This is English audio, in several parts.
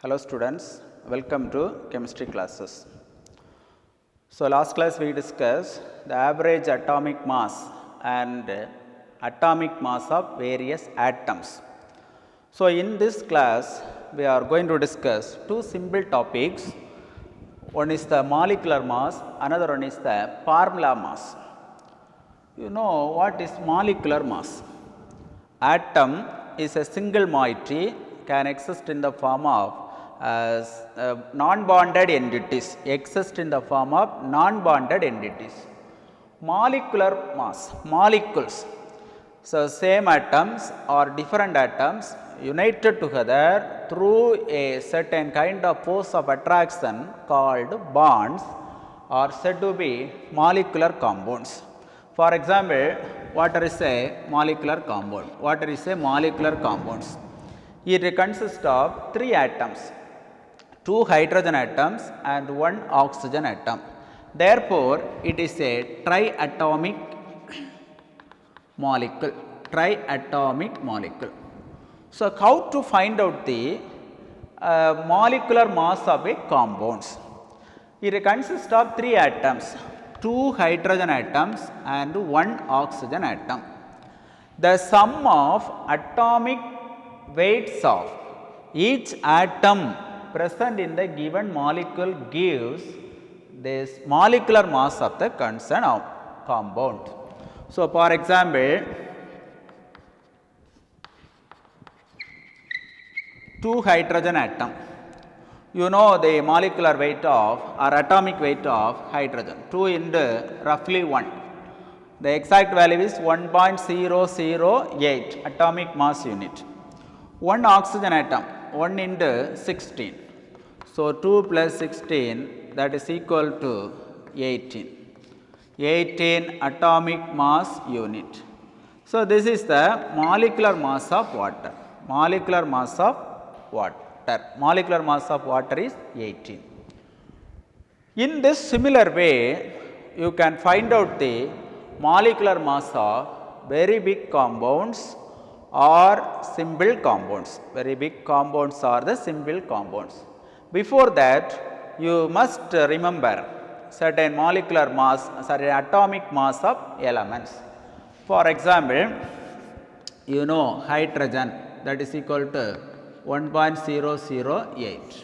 Hello students, welcome to chemistry classes. So last class we discussed the average atomic mass and atomic mass of various atoms. So in this class we are going to discuss two simple topics. One is the molecular mass, another one is the formula mass. You know what is molecular mass? Atom is a single moiety, can exist in the form of non-bonded entities, exist in the form of non-bonded entities. Molecular mass, molecules. So same atoms or different atoms united together through a certain kind of force of attraction called bonds are said to be molecular compounds. For example, water is a molecular compound. Water is a molecular compounds. It consists of three atoms, two hydrogen atoms and one oxygen atom. Therefore, it is a triatomic molecule. Triatomic molecule. So, how to find out the molecular mass of a compounds? It consists of three atoms, two hydrogen atoms and one oxygen atom. The sum of atomic weights of each atom present in the given molecule gives this molecular mass of the concerned compound. So, for example, two hydrogen atom. You know the molecular weight of or atomic weight of hydrogen, 2 into roughly 1. The exact value is 1.008 atomic mass unit. One oxygen atom, 1 into 16. So 2 plus 16, that is equal to 18. 18 atomic mass unit. So this is the molecular mass of water. Molecular mass of water. Molecular mass of water is 18. In this similar way, you can find out the molecular mass of very big compounds or simple compounds. Very big compounds are the simple compounds. Before that, you must remember certain molecular mass, certain atomic mass of elements. For example, you know hydrogen, that is equal to 1.008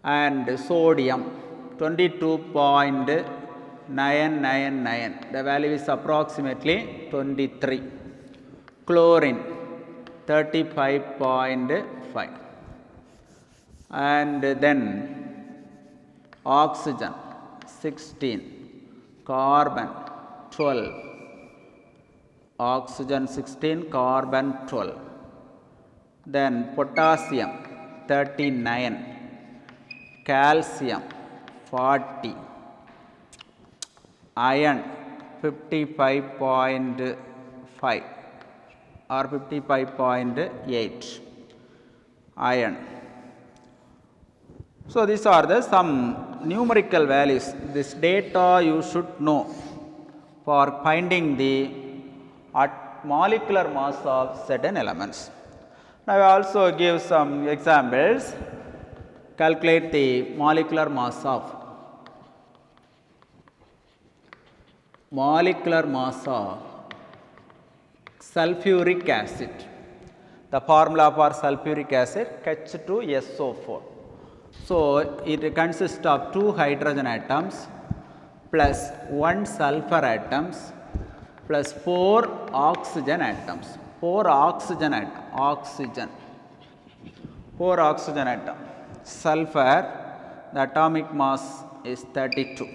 and sodium 22.999, the value is approximately 23. Chlorine 35.5 and then oxygen 16, carbon 12, oxygen 16, carbon 12. Then potassium 39, calcium 40, iron 55.5 or 55.8 iron. So these are the some numerical values. This data you should know for finding the molecular mass of certain elements. Now I also give some examples. Calculate the molecular mass of sulfuric acid. The formula for sulfuric acid H2SO4. So it consists of two hydrogen atoms plus one sulfur atoms plus 4 oxygen atoms. 4 oxygen atom, 4 oxygen atom. Sulfur, the atomic mass is 32.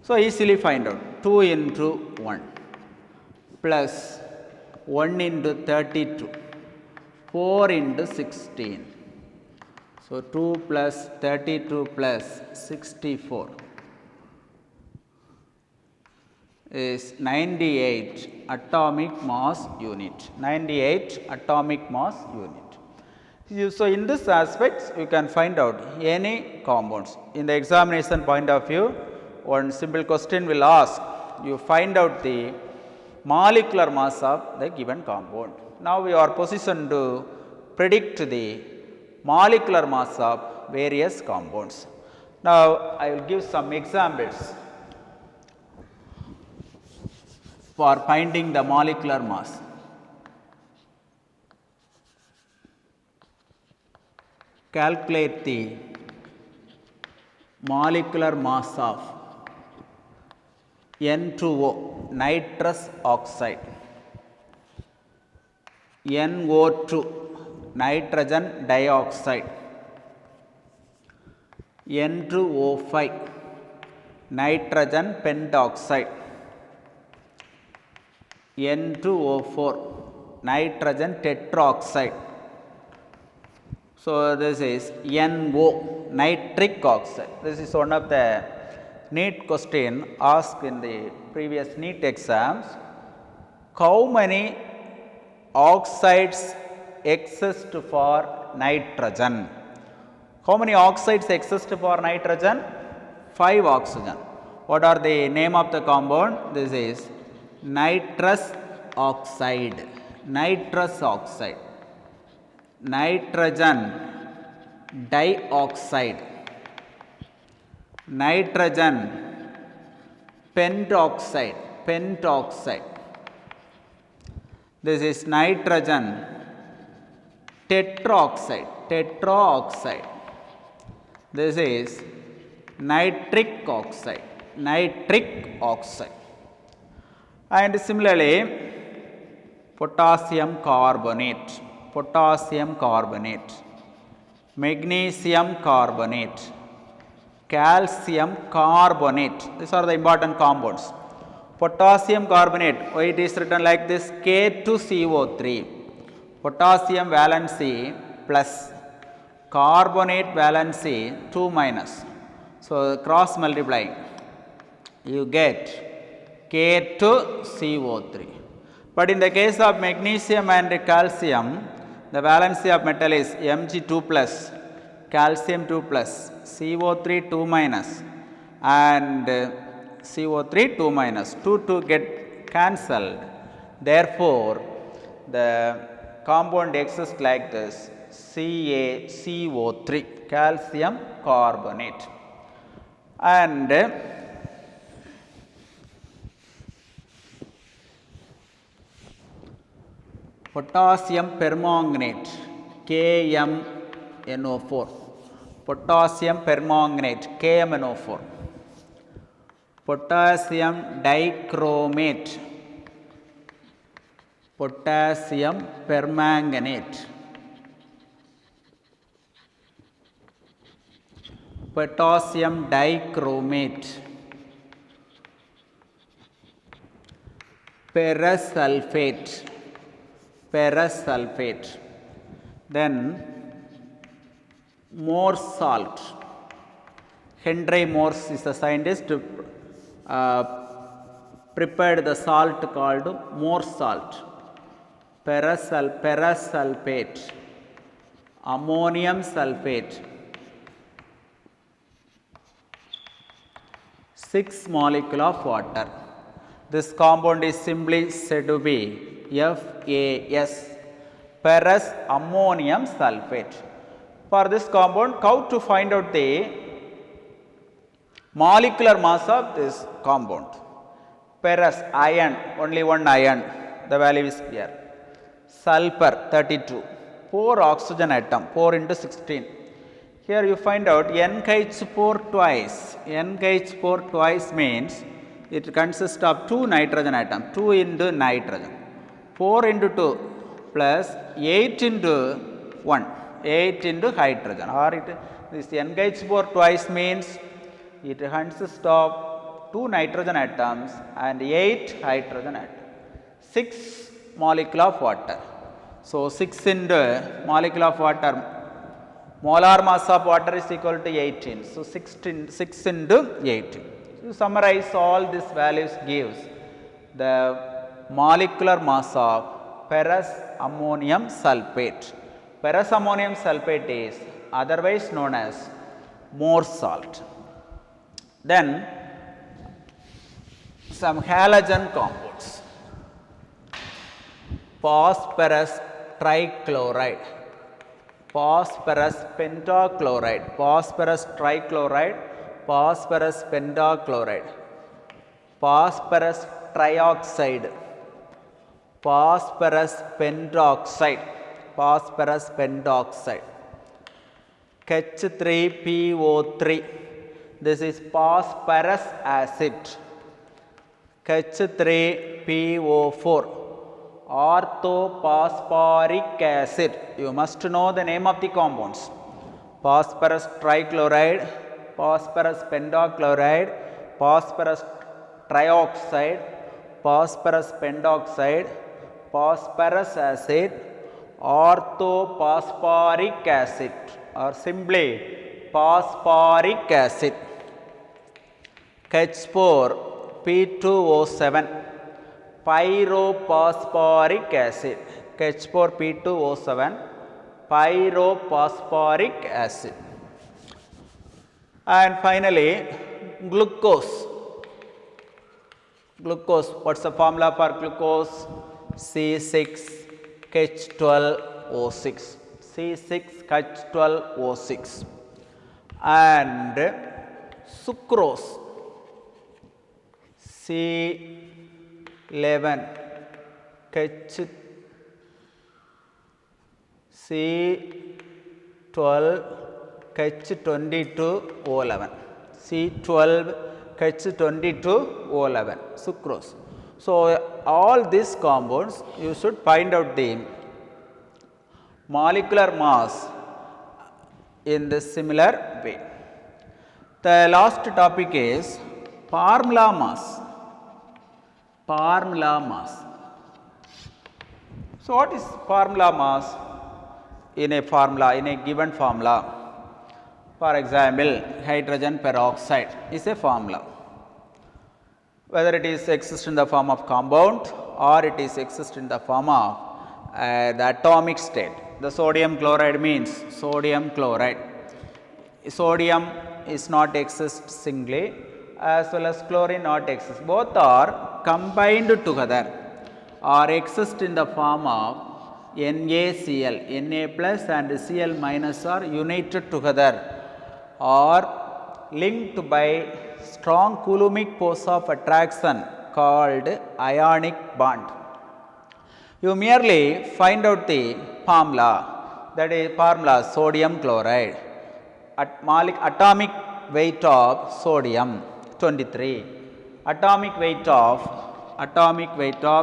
So easily find out 2 into 1 plus 1 into 32, 4 into 16. So 2 plus 32 plus 64 is 98 atomic mass unit. 98 atomic mass unit. So in this aspects, you can find out any compounds. In the examination point of view, one simple question will ask, you find out the molecular mass of the given compound. Now we are positioned to predict the molecular mass of various compounds. Now, I will give some examples for finding the molecular mass. Calculate the molecular mass of N2O, nitrous oxide, NO2, nitrogen dioxide, N2O5, nitrogen pentoxide, N2O4, nitrogen tetroxide. So, this is NO, nitric oxide. This is one of the NEET question asked in the previous NEET exams. How many oxides exist for nitrogen? How many oxides exist for nitrogen? 5 oxygen. What are the name of the compound? This is nitrous oxide. Nitrous oxide. Nitrogen dioxide, nitrogen pentoxide, pentoxide. This is nitrogen tetroxide, tetroxide. This is nitric oxide, nitric oxide. And similarly, potassium carbonate, potassium carbonate, magnesium carbonate, calcium carbonate. These are the important compounds. Potassium carbonate, why it is written like this? K2CO3, potassium valency plus, carbonate valency 2 minus. So, cross multiplying, you get K2CO3. But in the case of magnesium and calcium, the valency of metal is Mg2 plus, calcium 2 plus, CO3 2 minus, and CO3 2 minus. 2 get cancelled. Therefore, the compound exists like this: CaCO3, calcium carbonate. And potassium permanganate, KMNO4, potassium permanganate, KMNO4, potassium dichromate, potassium permanganate, potassium dichromate, ferrous sulfate, ferrous sulfate. Then Morse salt. Henry Morse is the scientist who prepared the salt called Morse salt. Ferrous sulfate, ammonium sulfate. 6 molecule of water. This compound is simply said to be FAS, ferrous ammonium sulfate. For this compound, how to find out the molecular mass of this compound? Ferrous, iron, only one iron, the value is here. Sulfur 32, 4 oxygen atom, 4 into 16. Here you find out NH4 twice. NH4 twice means it consists of 2 nitrogen atoms, 2 into nitrogen. 4 into 2 plus 8 into 1, 8 into hydrogen. Or this NH4 twice means it consists of 2 nitrogen atoms and 8 hydrogen atoms. 6 molecule of water. So, 6 into molecule of water, molar mass of water is equal to 18. So, 6 into 18. To summarize, all these values gives the molecular mass of ferrous ammonium sulfate. Ferrous ammonium sulfate is otherwise known as Morse salt. Then some halogen compounds. Phosphorus trichloride, phosphorus pentachloride, phosphorus trichloride, phosphorus pentachloride, phosphorus trioxide, phosphorus pentoxide, phosphorus pentoxide, H3PO3, this is phosphorus acid, H3PO4, orthophosphoric acid. You must know the name of the compounds. Phosphorus trichloride, phosphorus pentachloride, phosphorus trioxide, phosphorus pentoxide, phosphorus acid, orthophosphoric acid, or simply phosphoric acid. H4P2O7, pyrophosphoric acid, H4P2O7, pyrophosphoric acid. And finally, glucose. Glucose, what's the formula for glucose? C6H12O6, C6H12O6. And sucrose, C12H22O11, C12H22O11, sucrose. So, all these compounds you should find out the molecular mass in the similar way. The last topic is formula mass. Formula mass. So, what is formula mass in a formula, in a given formula? For example, hydrogen peroxide is a formula. Whether it is exists in the form of compound or it is exists in the form of the atomic state. The sodium chloride means sodium chloride. Sodium is not exist singly, as well as chlorine not exist. Both are combined together or exist in the form of NaCl. Na plus and Cl minus are united together or linked by strong Coulombic force of attraction called ionic bond. You merely find out the formula, that is formula sodium chloride. Atomic weight of sodium 23, atomic weight of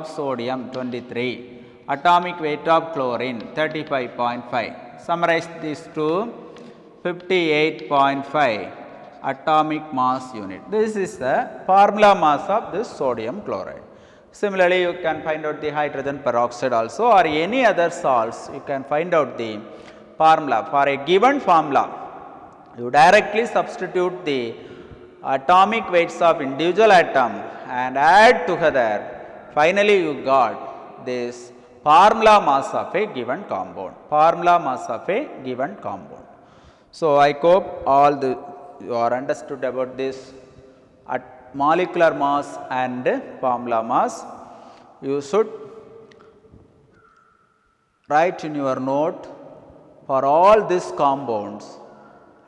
sodium 23, atomic weight of chlorine 35.5. Summarize these two, 58.5 atomic mass unit. This is the formula mass of this sodium chloride. Similarly, you can find out the hydrogen peroxide also, or any other salts. You can find out the formula for a given formula. You directly substitute the atomic weights of individual atom and add together. Finally, you got this formula mass of a given compound. Formula mass of a given compound. So, I hope all you are understood about this molecular mass and formula mass. You should write in your note for all these compounds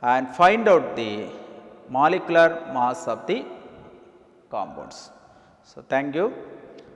and find out the molecular mass of the compounds. So, thank you.